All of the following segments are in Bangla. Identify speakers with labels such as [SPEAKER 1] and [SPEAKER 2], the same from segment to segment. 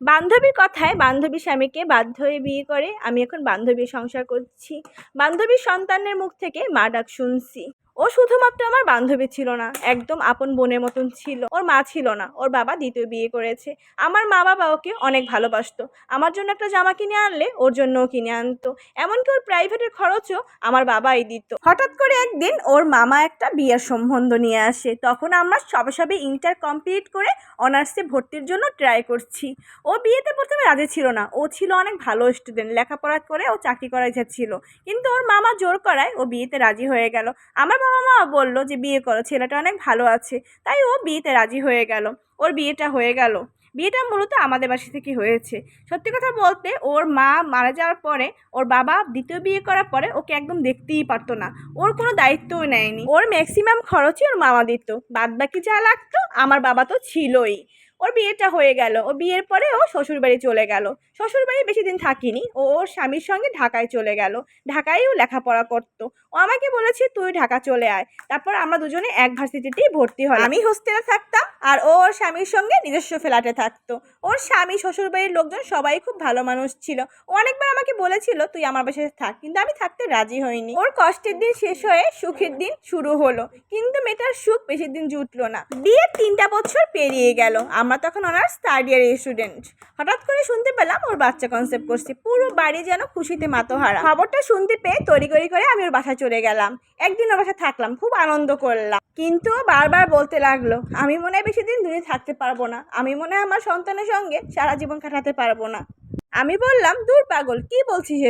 [SPEAKER 1] বান্ধবীর কথায় বান্ধবী স্বামীকে বাধ্য হয়ে বিয়ে করে আমি এখন বান্ধবীর সংসার করছি। বান্ধবীর সন্তানের মুখ থেকে মা ডাক শুনছি। ও শুধুমাত্র আমার বান্ধবী ছিল না, একদম আপন বোনের মতন ছিল। ওর মা ছিল না, ওর বাবা দ্বিতীয় বিয়ে করেছে। আমার মা বাবা ওকে অনেক ভালোবাসতো। আমার জন্য একটা জামা কিনে আনলে ওর জন্যও কিনে আনতো। এমনকি ওর প্রাইভেটের খরচও আমার বাবাই দিত। হঠাৎ করে একদিন ওর মামা একটা বিয়ের সম্বন্ধ নিয়ে আসে। তখন আমরা সবে সবে ইন্টার কমপ্লিট করে অনার্সে ভর্তির জন্য ট্রাই করছি। ও বিয়েতে প্রথমে রাজি ছিল না। ও ছিল অনেক ভালো স্টুডেন্ট, লেখাপড়া করে ও চাকরি করার ইচ্ছা ছিল, কিন্তু ওর মামা জোর করায় ও বিয়েতে রাজি হয়ে গেল। আমার বাবা মা বললো যে বিয়ে করো, ছেলেটা অনেক ভালো আছে। তাই ও বিয়েতে রাজি হয়ে গেল। ওর বিয়েটা হয়ে গেল। বিয়েটা মূলত আমাদের বাসা থেকে হয়েছে। সত্যি কথা বলতে, ওর মা মারা যাওয়ার পরে ওর বাবা দ্বিতীয় বিয়ে করার পরে ওকে একদম দেখতেই পারতো না। ওর কোনো দায়িত্বও নেয়নি। ওর ম্যাক্সিমাম খরচই ওর মামা দিত, বাদ বাকি যা লাগতো আমার বাবা তো ছিলই। ওর বিয়েটা হয়ে গেল। ও বিয়ের পরে ও শ্বশুরবাড়ি চলে গেল। শ্বশুরবাড়ি বেশি দিন থাকিনি, ও ওর স্বামীর সঙ্গে ঢাকায় চলে গেল। ঢাকায় ও লেখাপড়া করতো। ও আমাকে বলেছে তুই ঢাকা চলে আয়। তারপর আমরা দুজনে এক ভার্সিটিতেই ভর্তি হলাম। আমি হোস্টেলে থাকতাম আর ও ওর স্বামীর সঙ্গে নিজস্ব ফ্ল্যাটে থাকতো। ওর স্বামী, শ্বশুরবাড়ির লোকজন সবাই খুব ভালো মানুষ ছিল। ও অনেকবার আমাকে বলেছিল তুই আমার বাসায় থাক, কিন্তু আমি থাকতে রাজি হইনি। ওর কষ্টের দিন শেষ হয়ে সুখের দিন শুরু হলো, কিন্তু মেয়েটার সুখ বেশি দিন জুটলো না। বিয়ের 3টা বছর পেরিয়ে গেল। আমরা তখন অনার্স থার্ড ইয়ারের স্টুডেন্ট। হঠাৎ করে শুনতে পেলাম ওর বাচ্চা কনসেপ্ট করছে। পুরো বাড়ি যেন খুশিতে মাতোহারা। খবরটা শুনতে পেয়ে তড়িঘড়ি করে আমি ওর বাসায় চলে গেলাম। একদিন ওর বাসায় থাকলাম, খুব আনন্দ করলাম। কিন্তু বারবার বলতে লাগলো আমি মনে হয় বেশি দিন দূরে থাকতে পারবো না, আমি মনে হয় আমার সন্তানের সঙ্গে সারা জীবন কাটাতে পারবো না। আমি বললাম দূর পাগল, কি বলছিস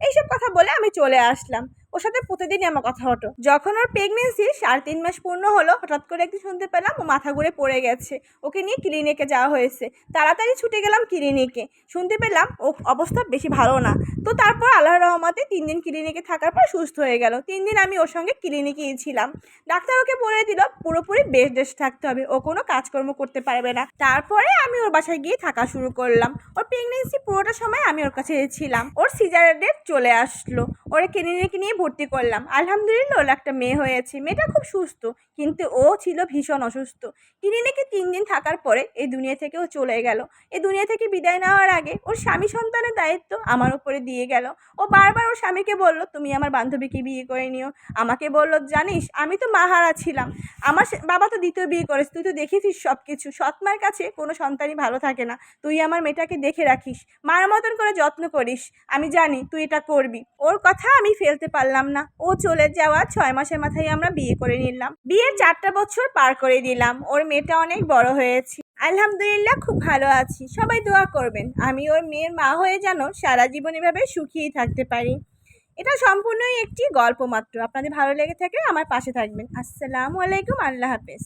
[SPEAKER 1] এইসব কথা বলে আমি চলে আসলাম। ওর সাথে প্রতিদিনই আমার কথা হতো। যখন ওর প্রেগনেন্সি 3.5 মাস পূর্ণ হলো, হঠাৎ করে একদিন শুনতে পেলাম ও মাথা ঘুরে পড়ে গেছে। ওকে নিয়ে ক্লিনিকে যাওয়া হয়েছে। তাড়াতাড়ি ছুটে গেলাম ক্লিনিকে। শুনতে পেলাম ও অবস্থা বেশি ভালো না। তো তারপর আল্লাহর রহমতে 3 দিন ক্লিনিকে থাকার পর সুস্থ হয়ে গেল। 3 দিন আমি ওর সঙ্গে ক্লিনিকেই ছিলাম। ডাক্তার ওকে বলে দিল পুরোপুরি বেড রেস্ট থাকতে হবে, ও কোনো কাজকর্ম করতে পারবে না। তারপরে আমি ওর বাসায় গিয়ে থাকা শুরু করলাম। ওর প্রেগনেন্সি পুরোটা সময় আমি ওর কাছে ছিলাম। ওর সিজারের ডেট চলে আসলো, ওরা ক্লিনিকে নিয়ে ভর্তি করলাম। আলহামদুলিল্লাহ ওর একটা মেয়ে হয়েছে। মেয়েটা খুব সুস্থ, কিন্তু ও ছিল ভীষণ অসুস্থ। ক্লিনিকে 3 দিন থাকার পরে এই দুনিয়া থেকে ও চলে গেল। এই দুনিয়া থেকে বিদায় নেওয়ার আগে ওর স্বামী সন্তানের দায়িত্ব আমার উপরে দিয়ে গেল। ও বারবার ওর স্বামীকে বলল তুমি আমার বান্ধবীকে বিয়ে করে নিও। আমাকে বলল জানিস আমি তো মাহারা ছিলাম, আমার বাবা তো দ্বিতীয় বিয়ে করেছে, তুই তো দেখেছিস সব কিছু, সৎ মায়ের কাছে কোনো সন্তানই ভালো থাকে না। তুই আমার মেয়েটাকে দেখে রাখিস, মার মতন করে যত্ন করিস, আমি জানি তুই এটা করবি। ওর কথা আমি ফেলতে পারলাম না। ও চলে যাওয়া 6 মাসের মাথায় আমরা বিয়ে করে নিলাম। বিয়ের 4টা বছর পার করে দিলাম। ওর মেয়েটা অনেক বড় হয়েছে, আলহামদুলিল্লাহ খুব ভালো আছি। সবাই দোয়া করবেন আমি ওর মেয়ের মা হয়ে যেন সারা জীবন এভাবে সুখীই থাকতে পারি। এটা সম্পূর্ণই একটি গল্প মাত্র। আপনাদের ভালো লেগে থাকলে আমার পাশে থাকবেন। আসসালামু আলাইকুম, আল্লাহ হাফেজ।